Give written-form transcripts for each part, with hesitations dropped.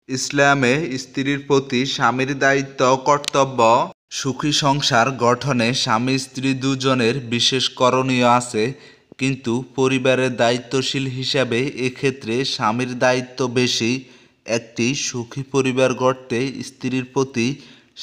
ইসলামে স্ত্রীর প্রতি স্বামীর দায়িত্ব কর্তব্য। সুখী সংসার গঠনে স্বামী স্ত্রী দুজনের বিশেষ করণীয় আছে, কিন্তু পরিবারের দায়িত্বশীল হিসাবে এক্ষেত্রে স্বামীর দায়িত্ব বেশি। একটি সুখী পরিবার গড়তে স্ত্রীর প্রতি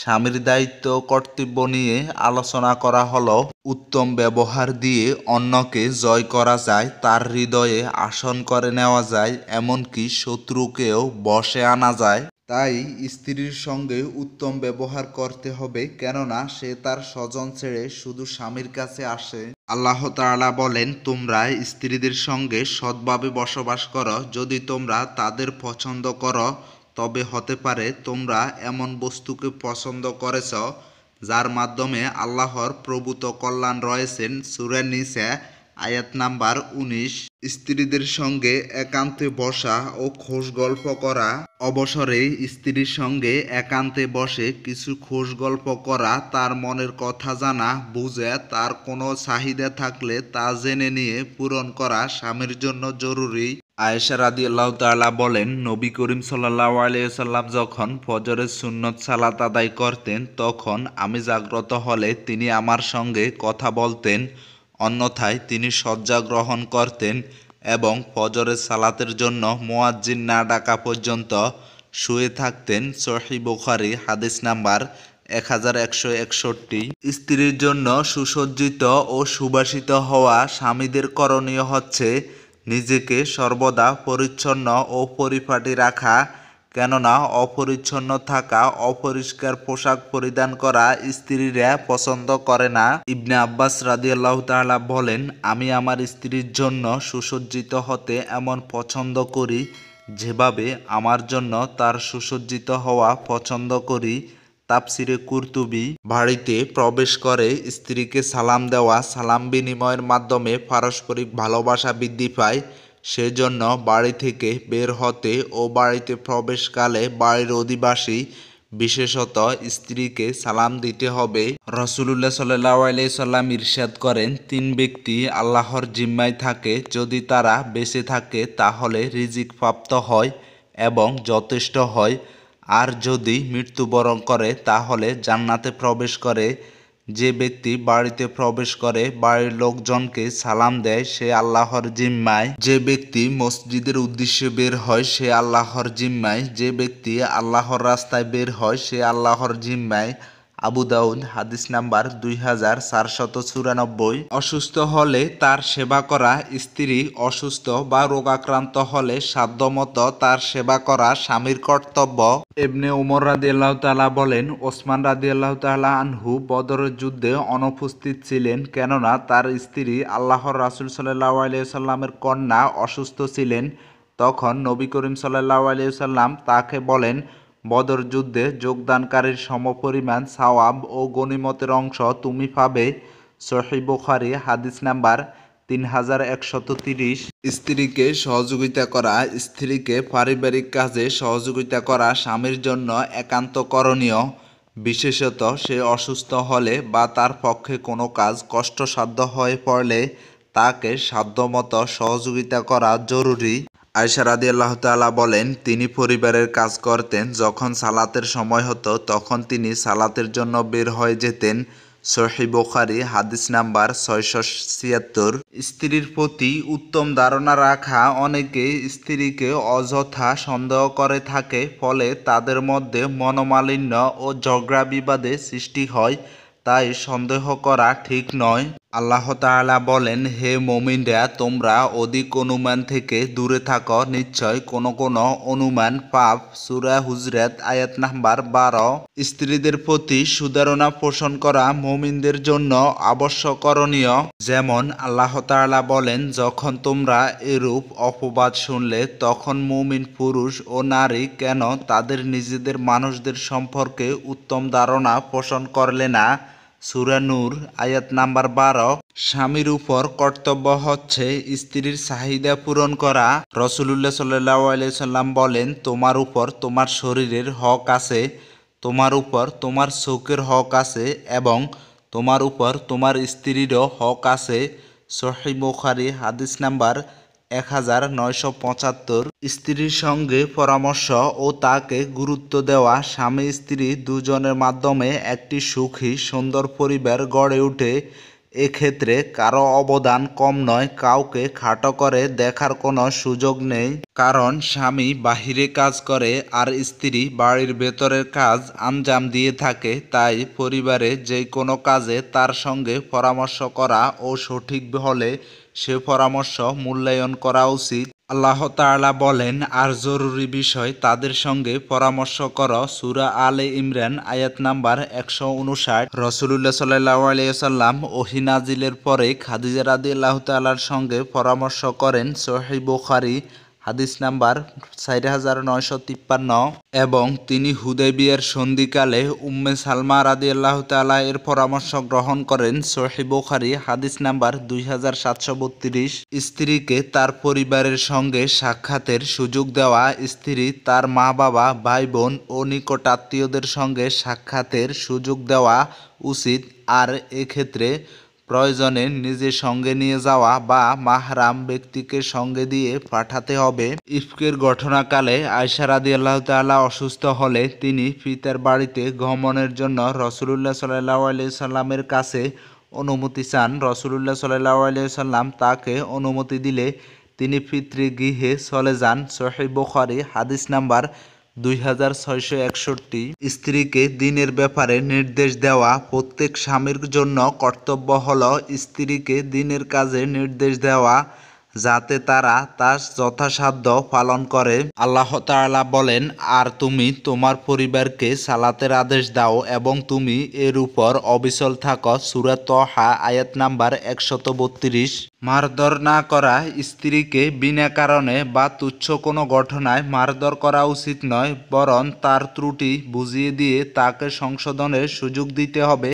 স্বামীর দায়িত্ব কর্তব্য নিয়ে আলোচনা করা হলো। উত্তম ব্যবহার দিয়ে অন্যকে জয় করা যায়, তার হৃদয়ে আসন করে নেওয়া যায়, এমনকি শত্রুকেও বশে আনা যায়। তাই স্ত্রীর সঙ্গে উত্তম ব্যবহার করতে হবে, কেননা সে তার স্বজন ছেড়ে শুধু স্বামীর কাছে আসে। আল্লাহ তাআলা বলেন, তোমরা স্ত্রীদের সঙ্গে সৎভাবে বসবাস করো। যদি তোমরা তাদের পছন্দ করো, তবে হতে পারে তোমরা এমন বস্তুকে পছন্দ করেছ যার মাধ্যমে আল্লাহর প্রভূত কল্যাণ রয়েছেন। সূরা নিসা আয়াত নাম্বার 19। স্ত্রীদের সঙ্গে একান্তে বসা ও খোশ গল্প করা। অবসরে স্ত্রীর সঙ্গে একান্তে বসে কিছু খোশ গল্প করা, তার মনের কথা জানা, বুঝে তার কোনো চাহিদা থাকলে তা জেনে নিয়ে পূরণ করা স্বামীর জন্য জরুরি। আয়েশা রাদিয়াল্লাহু তাআলা বলেন, নবী করিম সাল্লাল্লাহু আলাইহি ওয়াসাল্লাম যখন ফজরের সুন্নত সালাত আদায় করতেন, তখন আমি জাগ্রত হলে তিনি আমার সঙ্গে কথা বলতেন, অন্যথায় তিনি শয্যা গ্রহণ করতেন এবং ফজরের সালাতের জন্য মুয়াজ্জিন না ডাকা পর্যন্ত শুয়ে থাকতেন। সহিহ বুখারী হাদিস নাম্বার 1161। স্ত্রীর জন্য সুসজ্জিত ও সুবাসিত হওয়া। স্বামীদের করণীয় হচ্ছে নিজেকে সর্বদা পরিচ্ছন্ন ও পরিপাটি রাখা, কেননা অপরিচ্ছন্ন থাকা, অপরিষ্কার পোশাক পরিধান করা স্ত্রীরা পছন্দ করে না। ইবনে আব্বাস রাদিয়াল্লাহু তাআলা বলেন, আমি আমার স্ত্রীর জন্য সুসজ্জিত হতে এমন পছন্দ করি যেভাবে আমার জন্য তার সুসজ্জিত হওয়া পছন্দ করি। তাফসিরে কুরতুবী। বাড়িতে প্রবেশ করে স্ত্রীকে সালাম দেওয়া, সালাম বিনিময়ের মাধ্যমে পারস্পরিক ভালোবাসা বৃদ্ধি পায়। সেজন্য বাড়ি থেকে বের হতে ও বাড়িতে প্রবেশকালে বাড়ির অধিবাসী, বিশেষত স্ত্রীকে সালাম দিতে হবে। রাসূলুল্লাহ সাল্লাল্লাহু আলাইহি সাল্লাম ইরশাদ করেন, 3 ব্যক্তি আল্লাহর জিম্মায় থাকে, যদি তারা বেঁচে থাকে তাহলে রিজিক প্রাপ্ত হয় এবং যথেষ্ট হয়, আর যদি মৃত্যুবরণ করে তাহলে জান্নাতে প্রবেশ করে। যে ব্যক্তি বাড়িতে প্রবেশ করে বাড়ির লোকজনকে সালাম দেয় সে আল্লাহর জিম্মায়। যে ব্যক্তি মসজিদের উদ্দেশ্যে বের হয় সে আল্লাহর জিম্মায়। যে ব্যক্তি আল্লাহর রাস্তায় বের হয় সে আল্লাহর জিম্মায়। আবু দাউদ হাদিস নাম্বার 2494। অসুস্থ হলে তার সেবা করা। স্ত্রী অসুস্থ বা রোগাক্রান্ত হলে সাধ্যমতো তার সেবা করা স্বামীর কর্তব্য। ইবনে উমর রাদিয়াল্লাহু তাআলা বলেন, ওসমান রাদিয়াল্লাহু তাআলা আনহু বদরের যুদ্ধে অনুপস্থিত ছিলেন, কেননা তার স্ত্রী আল্লাহর রাসূল সাল্লাল্লাহু আলাইহি সাল্লামের কন্যা অসুস্থ ছিলেন। তখন নবী করিম সাল্লাল্লাহু আলাইহি সাল্লাম তাকে বলেন, বদর যুদ্ধে যোগদানকারীর সমপরিমাণ সওয়াব ও গনিমতের অংশ তুমি পাবে। সহিহ বুখারী হাদিস নাম্বার 3130। স্ত্রীকে সহযোগিতা করা। স্ত্রীকে পারিবারিক কাজে সহযোগিতা করা স্বামীর জন্য একান্ত করণীয়। বিশেষত সে অসুস্থ হলে বা তার পক্ষে কোনো কাজ কষ্টসাধ্য হয়ে পড়লে তাকে সাধ্যমতো সহযোগিতা করা জরুরি। আয়েশা রাদিয়াল্লাহু তাআলা বলেন, তিনি পরিবারের কাজ করতেন, যখন সালাতের সময় হতো তখন তিনি সালাতের জন্য বের হয়ে যেতেন। সহিহ বুখারী হাদিস নাম্বার 676। স্ত্রীর প্রতি উত্তম ধারণা রাখা। অনেকে স্ত্রীকে অযথা সন্দেহ করে থাকে, ফলে তাদের মধ্যে মনোমালিন্য ও ঝগড়া বিবাদের সৃষ্টি হয়। তাই সন্দেহ করা ঠিক নয়। আল্লাহ তাআলা বলেন, হে মুমিনরা, তোমরা অধিক অনুমান থেকে দূরে থাকো, নিশ্চয় কোনো কোনো অনুমান পাপ। সূরা হুজরাত আয়াত নাম্বার 12। স্ত্রীদের প্রতি সুধারণা পোষণ করা মুমিনদের জন্য আবশ্যকরণীয়। যেমন আল্লাহ তাআলা বলেন, যখন তোমরা এরূপ অপবাদ শুনলে তখন মুমিন পুরুষ ও নারী কেন তাদের নিজেদের মানুষদের সম্পর্কে উত্তম ধারণা পোষণ করলে না। সূরা নূর আয়াত নাম্বার 12। স্বামীর উপর কর্তব্য হচ্ছে স্ত্রীর চাহিদা পূরণ করা। রাসূলুল্লাহ সাল্লাল্লাহু আলাইহি সাল্লাম বলেন, তোমার উপর তোমার শরীরের হক আছে, তোমার উপর তোমার চোখের হক আছে এবং তোমার উপর তোমার স্ত্রীরও হক আছে। সহিহ বুখারী হাদিস নাম্বার 1975। স্ত্রীর সঙ্গে পরামর্শ ও তাকে গুরুত্ব দেওয়া স্বামী স্ত্রী দুজনের মাধ্যমে একটি সুখী সুন্দর পরিবার গড়ে ওঠে। এক্ষেত্রে কারো অবদান কম নয়, কাউকে খাটো করে দেখার কোনো সুযোগ নেই। কারণ স্বামী বাহিরে কাজ করে আর স্ত্রী বাড়ির ভেতরের কাজ আঞ্জাম দিয়ে থাকে, তাই পরিবারে যে কোনো কাজে তার সঙ্গে পরামর্শ করা ও সঠিক হলে সে পরামর্শ মূল্যায়ন করা উচিত। আল্লাহ তাআলা বলেন, আর জরুরি বিষয় তাদের সঙ্গে পরামর্শ কর। সূরা আলে ইমরান আয়াত নাম্বার 159। রাসূলুল্লাহ সাল্লাল্লাহু আলাইহি ওয়াসাল্লাম ওহী নাজিলের পরে খাদিজা রাদিয়াল্লাহু তাআলার সঙ্গে পরামর্শ করেন। সহিহ বুখারী হাদিস নাম্বার 4953। এবং তিনি হুদাইবিয়ার সন্ধিকালে উম্মে সালমা রাদিয়াল্লাহু তাআলা এর পরামর্শ গ্রহণ করেন। সহিহ বুখারী হাদিস নাম্বার 2732। স্ত্রীকে তার পরিবারের সঙ্গে সাক্ষাতের সুযোগ দেওয়া। স্ত্রী তার মা বাবা ভাই বোন ও নিকট আত্মীয়দের সঙ্গে সাক্ষাতের সুযোগ দেওয়া উচিত। আর এক্ষেত্রে প্রয়োজনে নিজে সঙ্গে নিয়ে যাওয়া বা মাহরাম ব্যক্তিকে সঙ্গে দিয়ে পাঠাতে হবে। ইফকের ঘটনাকালে আয়েশা রাদিয়াল্লাহু তাআলা অসুস্থ হলে তিনি পিতার বাড়িতে গমনের জন্য রাসূলুল্লাহ সাল্লাল্লাহু আলাইহি সাল্লামের কাছে অনুমতি চান। রাসূলুল্লাহ সাল্লাল্লাহু আলাইহি সাল্লাম তাকে অনুমতি দিলে তিনি পিতৃগৃহে চলে যান। সহিহ বুখারী হাদিস নাম্বার 2661। স্ত্রীকে দিনের ব্যাপারে নির্দেশ দেওয়া। প্রত্যেক স্বামীর জন্য কর্তব্য হল স্ত্রীকে দিনের কাজে নির্দেশ দেওয়া, যাতে তারা তা যথাসাধ্য পালন করে। আল্লাহ তাআলা বলেন, আর তুমি তোমার পরিবারকে সালাতের আদেশ দাও এবং তুমি এর উপর অবিচল থাকো। সূরা তাহা আয়াত নাম্বার 132। মারধর না করা। স্ত্রীকে বিনা কারণে বা তুচ্ছ কোনো ঘটনায় মারধর করা উচিত নয়, বরং তার ত্রুটি বুঝিয়ে দিয়ে তাকে সংশোধনের সুযোগ দিতে হবে।